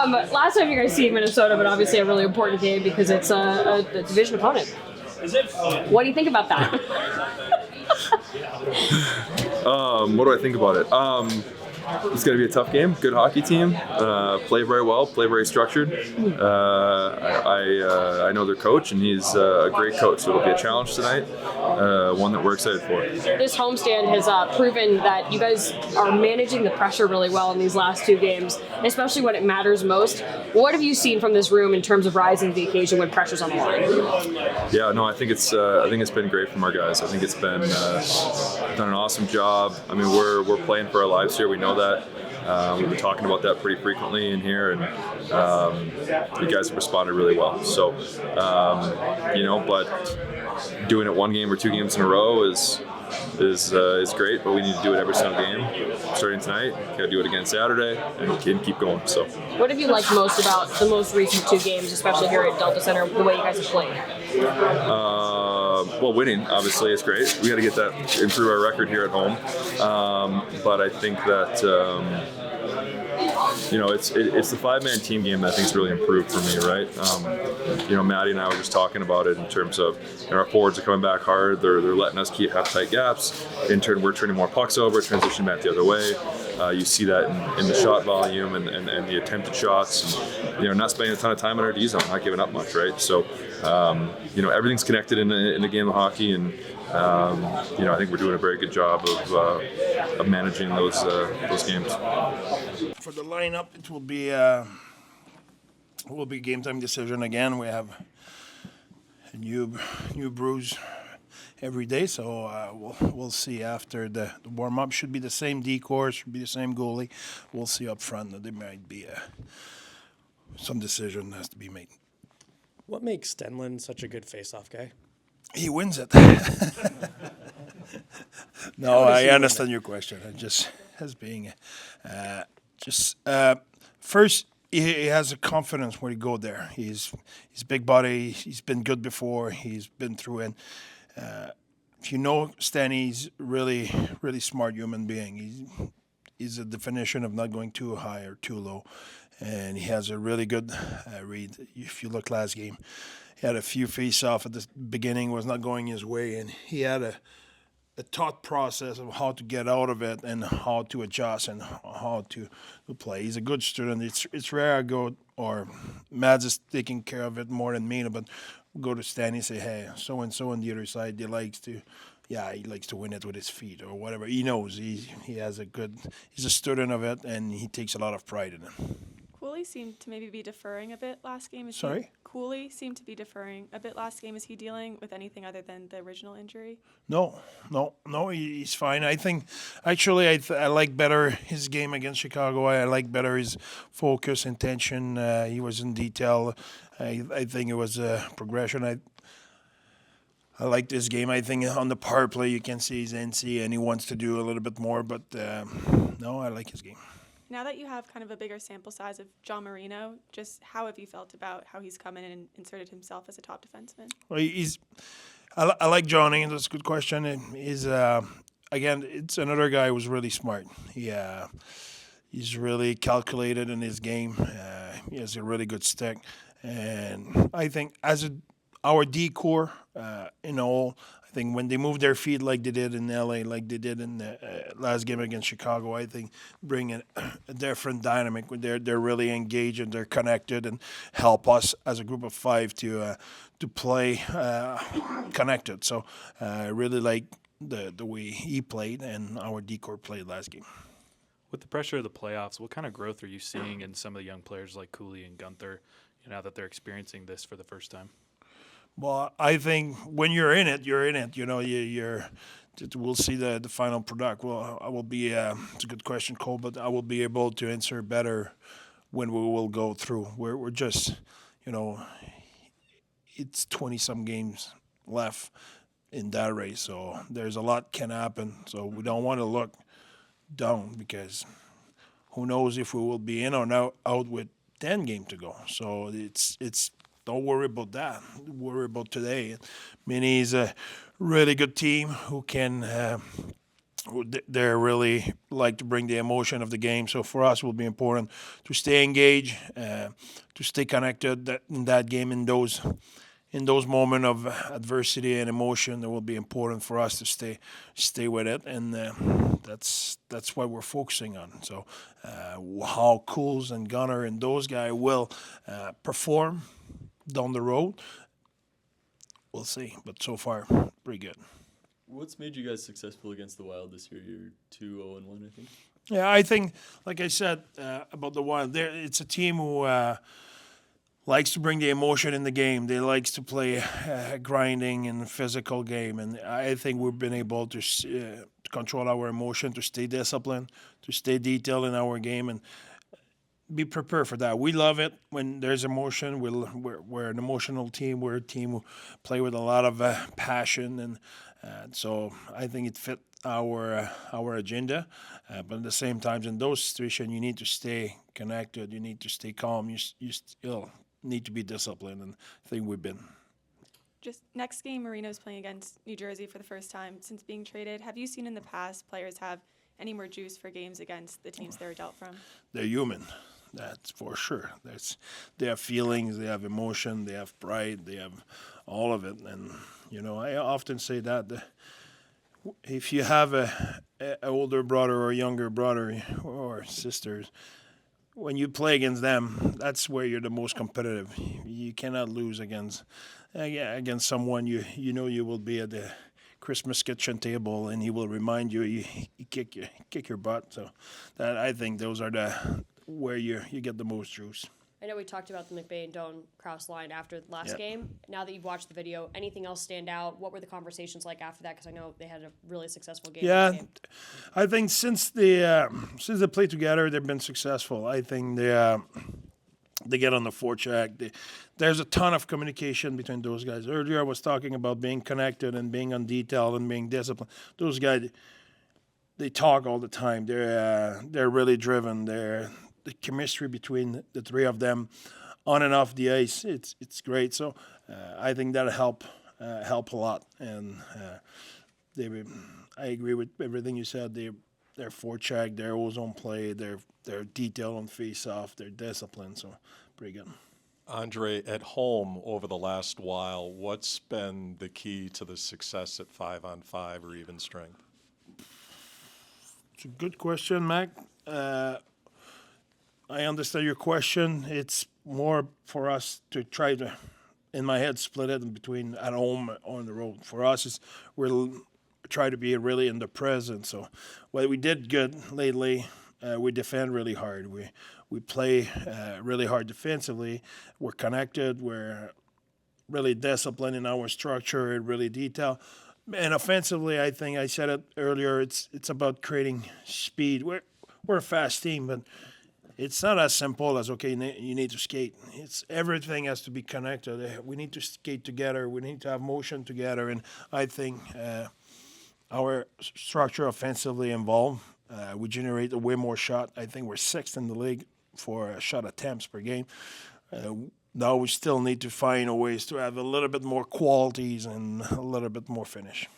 Last time you guys see Minnesota, but obviously a really important game because it's a division opponent. What do you think about that? What do I think about it? It's going to be a tough game. Good hockey team. Play very well. Play very structured. I know their coach, and he's a great coach. So it'll be a challenge tonight. One that we're excited for. This homestand has proven that you guys are managing the pressure really well in these last two games, especially when it matters most. What have you seen from this room in terms of rising to the occasion when pressure's on the line? Yeah, no, I think it's been great from our guys. I think it's been done an awesome job. I mean, we're playing for our lives here. We know that. We've been talking about that pretty frequently in here, and you guys have responded really well. So, but doing it one game or two games in a row is great, but we need to do it every single game. Starting tonight, got to do it again Saturday, and keep going. So, what have you liked most about the most recent two games, especially here at Delta Center, the way you guys have played? Well, winning obviously is great. We got to get that, improve our record here at home. But I think that it's the five-man team game that I think's really improved for me, right? Maddie and I were just talking about it in terms of our forwards are coming back hard. They're letting us have tight gaps. In turn, we're turning more pucks over, transitioning back the other way. You see that in the shot volume and the attempted shots. And, not spending a ton of time in our D zone, not giving up much, right? So, everything's connected in the game of hockey, and I think we're doing a very good job of managing those games. For the lineup, it will be game time decision again. We have a new brews every day, so we'll see after the warm up. Should be the same decor, should be the same goalie. We'll see up front that there might be some decision has to be made. What makes Stenlund such a good face-off guy? He wins it. No, I understand your question. I just as being first, he has a confidence when he go there. He's big body. He's been good before. He's been through it. If you know Stanny, he's really, really smart human being. He's a definition of not going too high or too low, and he has a really good read. If you look last game, he had a few face-off at the beginning, was not going his way, and he had a thought process of how to get out of it and how to adjust and how to play. He's a good student. It's rare I go, or Mads is taking care of it more than me, but go to Stanley and say, hey, so-and-so on the other side, he likes to win it with his feet or whatever. He knows he's a student of it, and he takes a lot of pride in it. Cooley seemed to maybe be deferring a bit last game. Cooley seemed to be deferring a bit last game. Is he dealing with anything other than the original injury? No, he's fine. I think, actually, I like better his game against Chicago. I like better his focus, intention. He was in detail. I think it was a progression. I like this game. I think on the power play you can see he's NC and he wants to do a little bit more, but no, I like his game. Now that you have kind of a bigger sample size of John Marino, just how have you felt about how he's come in and inserted himself as a top defenseman? Well, I like Johnny. That's a good question. He's again, it's another guy who's really smart. He's really calculated in his game. He has a really good stick, and I think our decor in all. I think when they move their feet like they did in LA, like they did in the last game against Chicago, I think bring a different dynamic. They're really engaged and they're connected and help us as a group of five to play connected. So I really like the way he played and our decor played last game. With the pressure of the playoffs, what kind of growth are you seeing in some of the young players like Cooley and Gunther, now that they're experiencing this for the first time? Well, I think when you're in it, you're in it. We'll see the final product. Well, I will be. It's a good question, Cole, but I will be able to answer better when we will go through. We're just, it's 20-some games left in that race, so there's a lot can happen. So we don't want to look down because who knows if we will be in or out with 10 games to go. So it's. Don't worry about that. Worry about today. Mini is a really good team who can they really like to bring the emotion of the game. So for us, it will be important to stay engaged, to stay connected in that game, in those moments of adversity and emotion. It will be important for us to stay with it, and that's what we're focusing on. So how Cools and Gunner and those guys will perform down the road, we'll see. But so far, pretty good. What's made you guys successful against the Wild this year? You're 2-0-1, I think. Yeah, I think, like I said about the Wild, it's a team who likes to bring the emotion in the game. They likes to play a grinding and physical game, and I think we've been able to control our emotion, to stay disciplined, to stay detailed in our game, and be prepared for that. We love it when there's emotion. We're an emotional team. We're a team who play with a lot of passion, and so I think it fit our agenda. But at the same time, in those situations, you need to stay connected. You need to stay calm. You still need to be disciplined, and I think we've been. Just next game, Marino's playing against New Jersey for the first time since being traded. Have you seen in the past players have any more juice for games against the teams they're dealt from? They're human. That's for sure. They have feelings, they have emotion, they have pride, they have all of it. And I often say that if you have a older brother or a younger brother or sisters, when you play against them, that's where you're the most competitive. You cannot lose against someone you will be at the Christmas kitchen table, and he will remind you kick your butt. So that, I think those are where you get the most juice. I know we talked about the McBain Doan Kraus line after the last game. Now that you've watched the video, anything else stand out? What were the conversations like after that? Because I know they had a really successful game. Yeah, I think since they play together, they've been successful. I think they get on the forecheck. There's a ton of communication between those guys. Earlier, I was talking about being connected and being on detail and being disciplined. Those guys, they talk all the time. They're really driven. The chemistry between the three of them, on and off the ice, it's great. So I think that'll help a lot. And I agree with everything you said. Their forecheck, their ozone play, their detail on face-off, their discipline. So pretty good. Andre, at home over the last while, what's been the key to the success at 5-on-5 or even strength? It's a good question, Mac. I understand your question. It's more for us to try to, in my head, split it in between at home or on the road. For us, we'll try to be really in the present. So what we did good lately, we defend really hard. We play really hard defensively. We're connected. We're really disciplined in our structure and really detailed. And offensively, I think I said it earlier, it's about creating speed. We're a fast team, but it's not as simple as, okay, you need to skate. Everything has to be connected. We need to skate together. We need to have motion together. And I think our structure offensively involved. We generate a way more shot. I think we're sixth in the league for shot attempts per game. Now we still need to find ways to have a little bit more qualities and a little bit more finish.